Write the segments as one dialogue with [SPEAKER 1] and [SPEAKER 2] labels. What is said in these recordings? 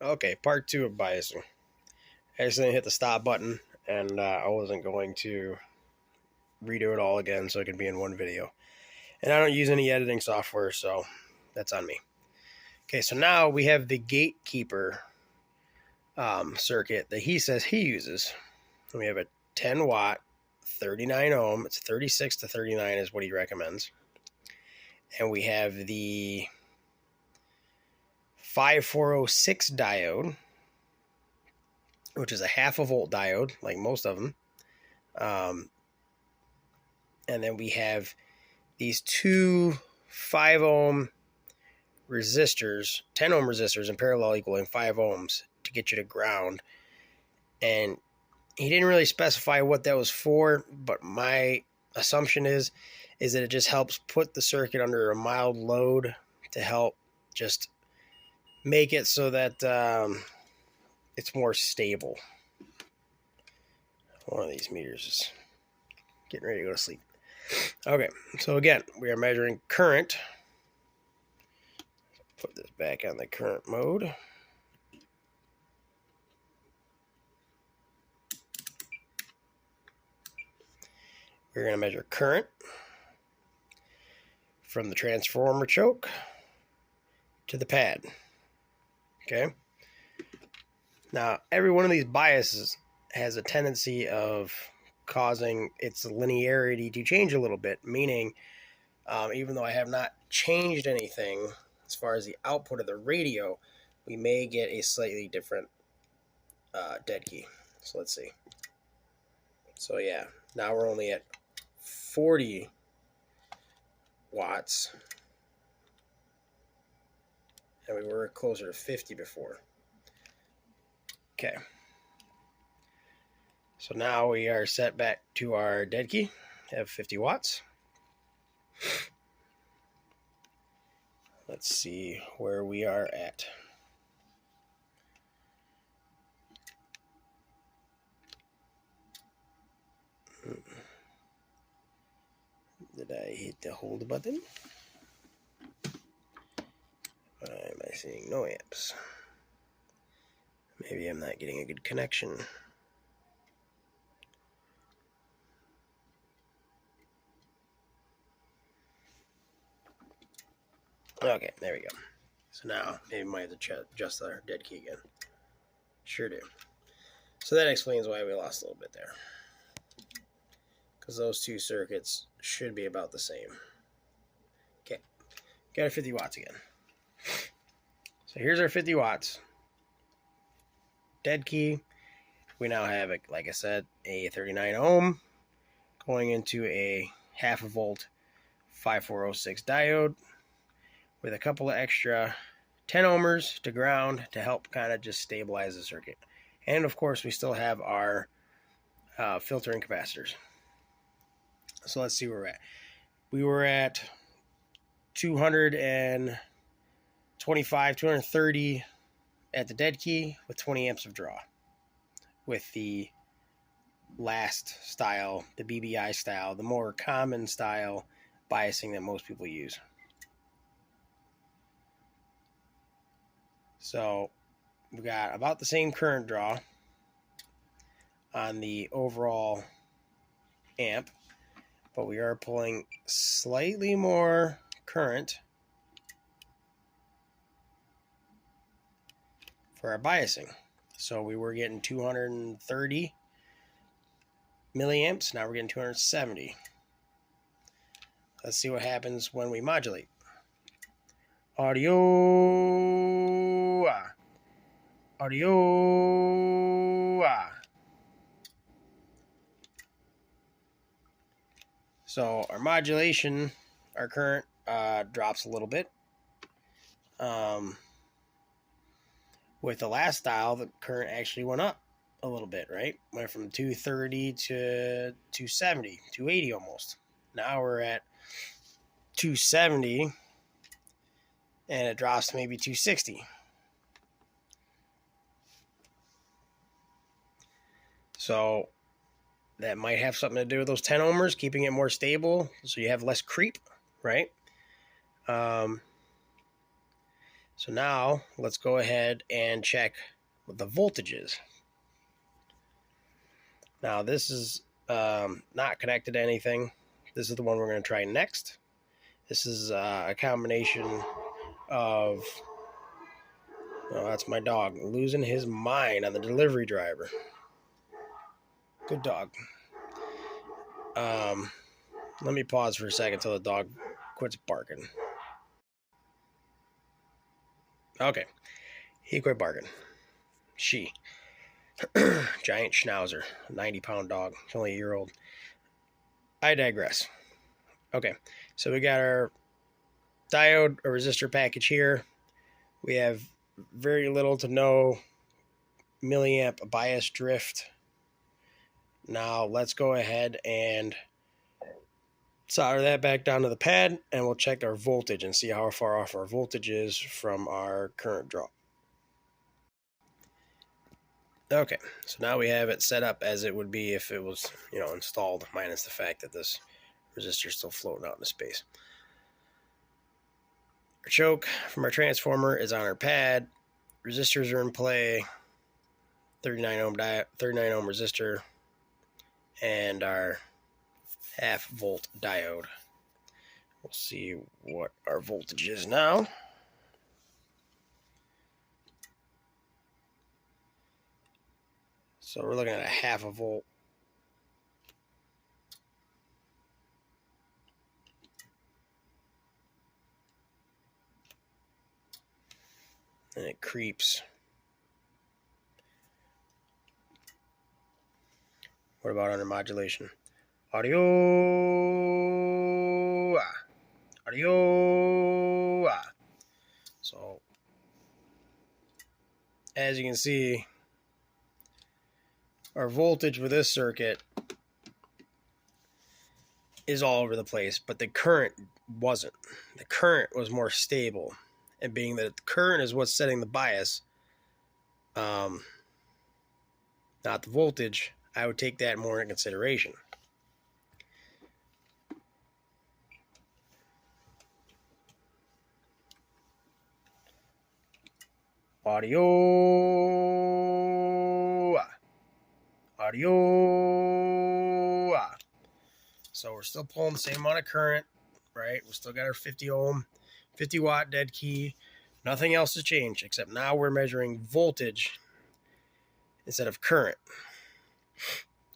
[SPEAKER 1] Okay, part 2 of biasing. I accidentally hit the stop button, and I wasn't going to redo it all again so it could be in one video. And I don't use any editing software, so that's on me. Okay, so now we have the gatekeeper circuit that he says he uses. And we have a 10 watt, 39 ohm. It's 36 to 39 is what he recommends. And we have the 5406 diode, which is a half a volt diode, like most of them. And then we have these two 5 ohm resistors, 10 ohm resistors in parallel equaling 5 ohms to get you to ground. And he didn't really specify what that was for, but my assumption is that it just helps put the circuit under a mild load to help just make it so that it's more stable. One of these meters is getting ready to go to sleep. Okay, so again, we are measuring current. Put this back on the current mode. We're going to measure current from the transformer choke to the pad. Okay. Now, every one of these biases has a tendency of causing its linearity to change a little bit, meaning even though I have not changed anything as far as the output of the radio, we may get a slightly different dead key. So let's see. So yeah, now we're only at 40 watts, and we were closer to 50 before. Okay. So now we are set back to our dead key, have 50 watts. Let's see where we are at. Did I hit the hold button? Why am I seeing no amps? Maybe I'm not getting a good connection. Okay, there we go. So now maybe we might have to adjust our dead key again. Sure do. So that explains why we lost a little bit there. Because those two circuits should be about the same. Okay, got our 50 watts again. So here's our 50 watts. Dead key. We now have, like I said, a 39 ohm going into a half a volt 5406 diode with a couple of extra 10 ohmers to ground to help kind of just stabilize the circuit. And of course, we still have our filtering capacitors. So let's see where we're at. We were at 225, 230 at the dead key with 20 amps of draw. With the last style, the BBI style, the more common style biasing that most people use. So we got about the same current draw on the overall amp, but we are pulling slightly more current for our biasing. So we were getting 230 milliamps. Now we're getting 270. Let's see what happens when we modulate. Audio. Audio. So our modulation, our current drops a little bit. With the last style, the current actually went up a little bit, right? Went from 230 to 270, 280 almost. Now we're at 270, and it drops to maybe 260. So that might have something to do with those 10 ohmers, keeping it more stable so you have less creep, right? So now let's go ahead and check what the voltage is. Now this is not connected to anything. This is the one we're going to try next. This is a combination of, oh, that's my dog losing his mind on the delivery driver. Good dog. Let me pause for a second till the dog quits barking. Okay, he quit barking. She. Giant schnauzer, 90-pound dog. It's only a year old. I digress. Okay, so we got our diode or resistor package here. We have very little to no milliamp bias drift. Now let's go ahead and solder that back down to the pad, and we'll check our voltage and see how far off our voltage is from our current draw. Okay, so now we have it set up as it would be if it was, installed, minus the fact that this resistor is still floating out into space. Our choke from our transformer is on our pad. Resistors are in play. 39 ohm resistor, and our 0.5 volt diode. We'll see what our voltage is now. So we're looking at a 0.5 volt. And it creeps. What about under modulation? Audio. Audio. So, as you can see, our voltage with this circuit is all over the place, but the current wasn't. The current was more stable. And being that the current is what's setting the bias, not the voltage, I would take that more into consideration. Audio. Audio. So we're still pulling the same amount of current, right? We still got our 50 ohm, 50 watt dead key. Nothing else has changed, except now we're measuring voltage instead of current.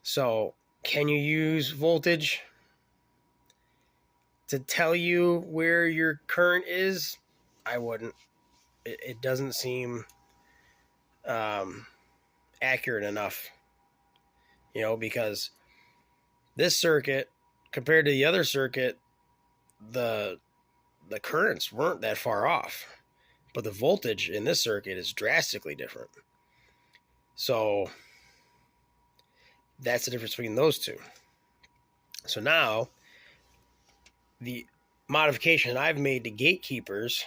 [SPEAKER 1] So can you use voltage to tell you where your current is? I wouldn't. It doesn't seem accurate enough, because this circuit compared to the other circuit, the currents weren't that far off, but the voltage in this circuit is drastically different. So that's the difference between those two. So now the modification I've made to gatekeepers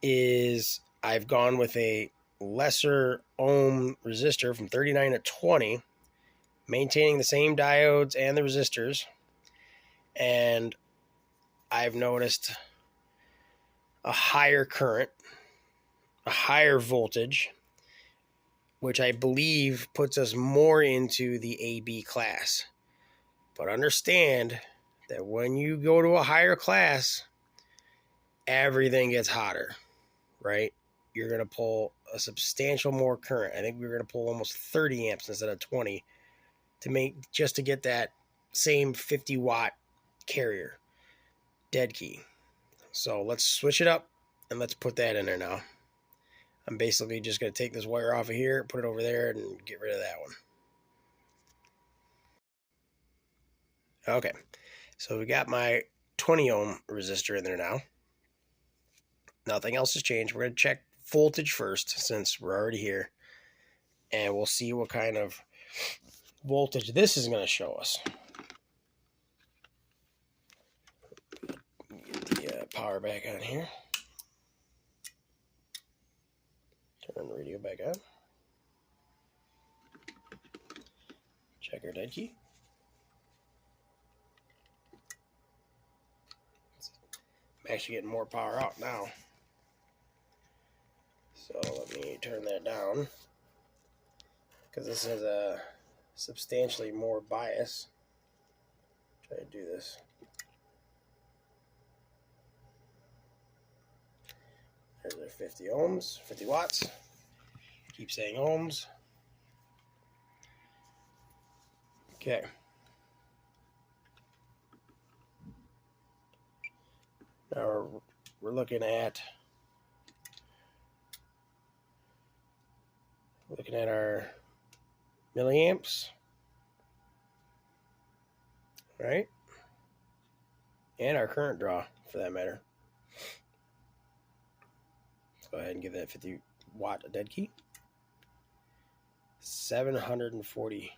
[SPEAKER 1] is I've gone with a lesser ohm resistor from 39 to 20, maintaining the same diodes and the resistors. And I've noticed a higher current, a higher voltage, which I believe puts us more into the AB class. But understand that when you go to a higher class, everything gets hotter, right? You're going to pull a substantial more current. I think we're going to pull almost 30 amps instead of 20 just to get that same 50 watt carrier dead key. So let's switch it up and let's put that in there now. I'm basically just going to take this wire off of here, put it over there, and get rid of that one. Okay, so we got my 20 ohm resistor in there now. Nothing else has changed. We're going to check voltage first since we're already here. And we'll see what kind of voltage this is going to show us. Get the power back on here. Turn the radio back on. Check our dead key. I'm actually getting more power out now. So let me turn that down, because this has a substantially more bias. Try to do this. There's our 50 ohms, 50 watts. Keep saying ohms. Okay. Now we're looking at our milliamps, right? And our current draw, for that matter. Let's go ahead and give that 50 watt a dead key. 740.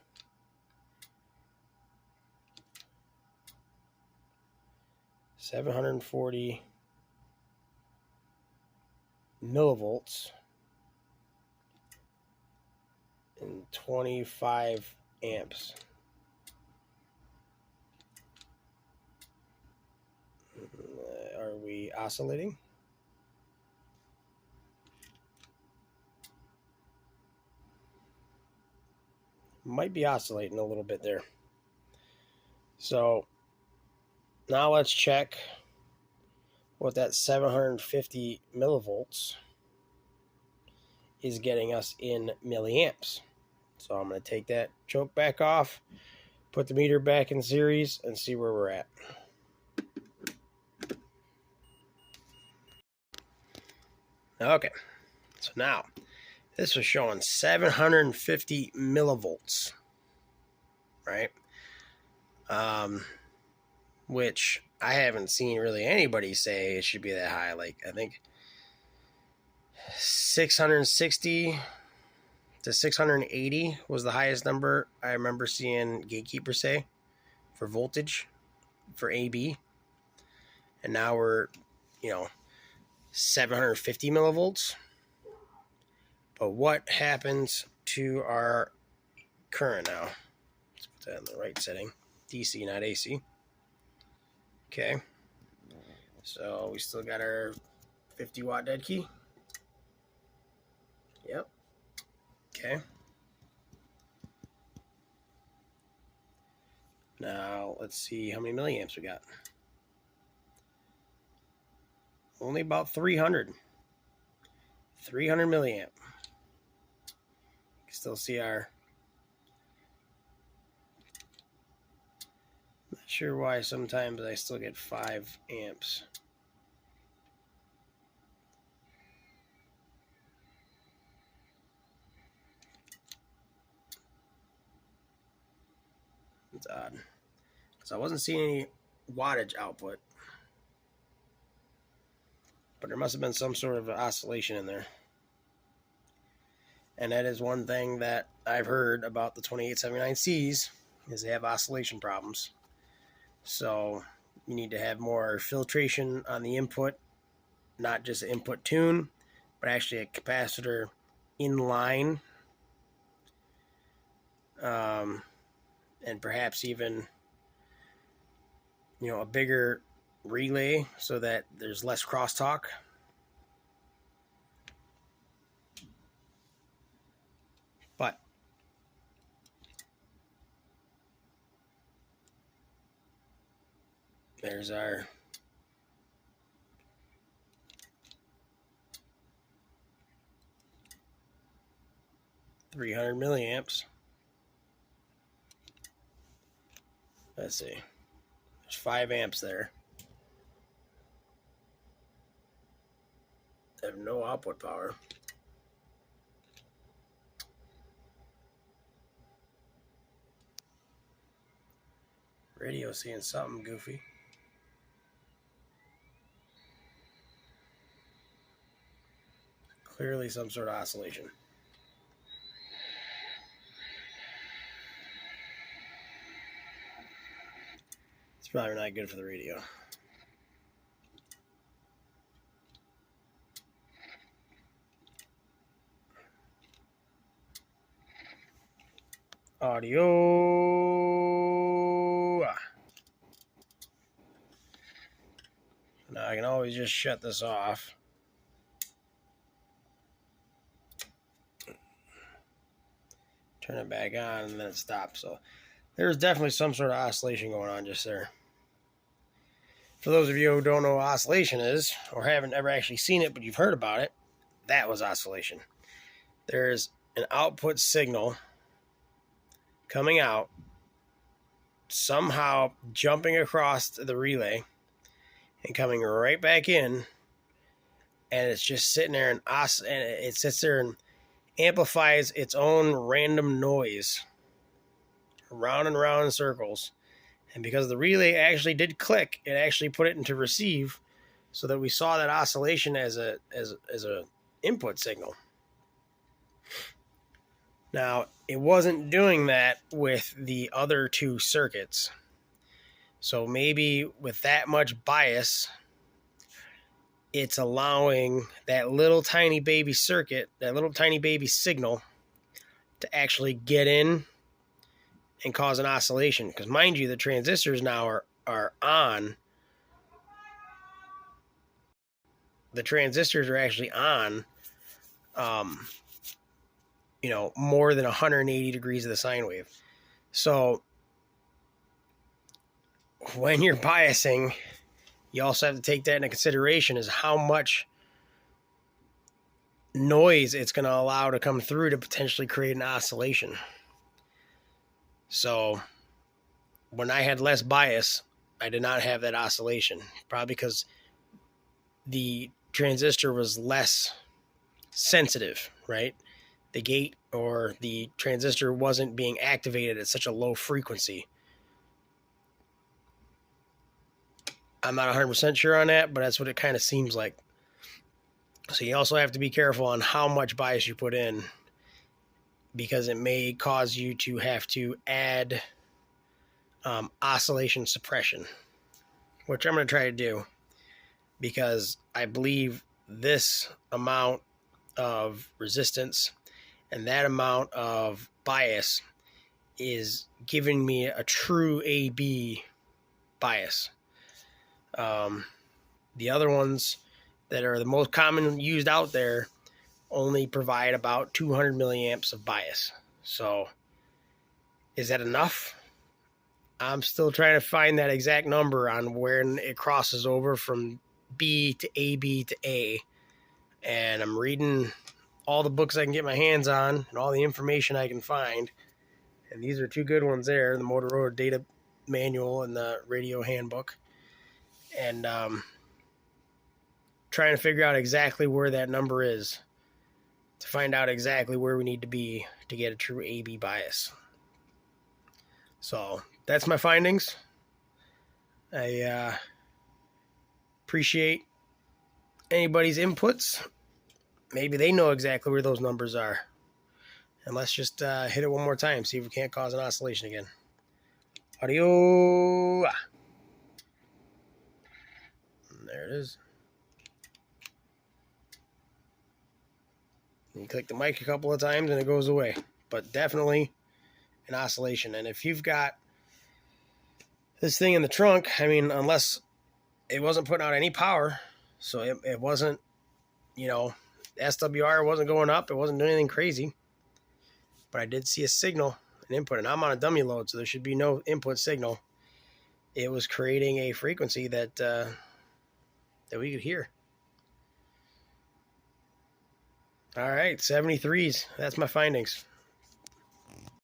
[SPEAKER 1] 740 millivolts and 25 amps. Are we oscillating? Might be oscillating a little bit there. So now let's check what that 750 millivolts is getting us in milliamps. So I'm going to take that choke back off, put the meter back in series, and see where we're at. Okay, so now this is showing 750 millivolts, right? Which I haven't seen really anybody say it should be that high. Like, I think 660 to 680 was the highest number I remember seeing Gatekeeper say for voltage for AB. And now we're, 750 millivolts. But what happens to our current now? Let's put that in the right setting. DC, not AC. Okay. So we still got our 50 watt dead key. Yep. Okay. Now let's see how many milliamps we got. Only about 300. 300 milliamp. You can still see our... Not sure why sometimes I still get 5 amps. It's odd. So I wasn't seeing any wattage output. But there must have been some sort of oscillation in there. And that is one thing that I've heard about the 2879Cs is they have oscillation problems. So you need to have more filtration on the input, not just an input tune, but actually a capacitor in line, and perhaps even a bigger relay so that there's less crosstalk. But there's our 300 milliamps. Let's see. There's 5 amps there. They have no output power. Radio seeing something goofy. Clearly some sort of oscillation. It's probably not good for the radio. Audio. Now I can always just shut this off. turn it back on, and then it stopped. So there's definitely some sort of oscillation going on just there. For those of you who don't know what oscillation is, or haven't ever actually seen it, but you've heard about it, that was oscillation. There's an output signal coming out, somehow jumping across the relay and coming right back in, and it's just sitting there and it sits there and amplifies its own random noise round and round in circles. And because the relay actually did click, it actually put it into receive, so that we saw that oscillation as a input signal. Now, it wasn't doing that with the other two circuits. So maybe with that much bias, it's allowing that little tiny baby circuit, that little tiny baby signal, to actually get in and cause an oscillation. Because mind you, the transistors now are on. The transistors are actually on, more than 180 degrees of the sine wave. So when you're biasing, you also have to take that into consideration, is how much noise it's going to allow to come through to potentially create an oscillation. So when I had less bias, I did not have that oscillation, probably because the transistor was less sensitive, right? The gate or the transistor wasn't being activated at such a low frequency. I'm not 100% sure on that, but that's what it kind of seems like. So you also have to be careful on how much bias you put in, because it may cause you to have to add oscillation suppression, which I'm going to try to do, because I believe this amount of resistance and that amount of bias is giving me a true AB bias. The other ones that are the most common used out there only provide about 200 milliamps of bias. So is that enough? I'm still trying to find that exact number on where it crosses over from B to AB to A. And I'm reading all the books I can get my hands on and all the information I can find. And these are two good ones there, the Motorola Data Manual and the Radio Handbook. And trying to figure out exactly where that number is to find out exactly where we need to be to get a true AB bias. So that's my findings. I appreciate anybody's inputs. Maybe they know exactly where those numbers are. And let's just hit it one more time, see if we can't cause an oscillation again. Audio. There it is. You click the mic a couple of times and it goes away. But definitely an oscillation. And if you've got this thing in the trunk, I mean, unless it wasn't putting out any power, so it wasn't, SWR wasn't going up, it wasn't doing anything crazy, but I did see a signal, an input, and I'm on a dummy load, so there should be no input signal. It was creating a frequency that we could hear. All right, 73s. That's my findings.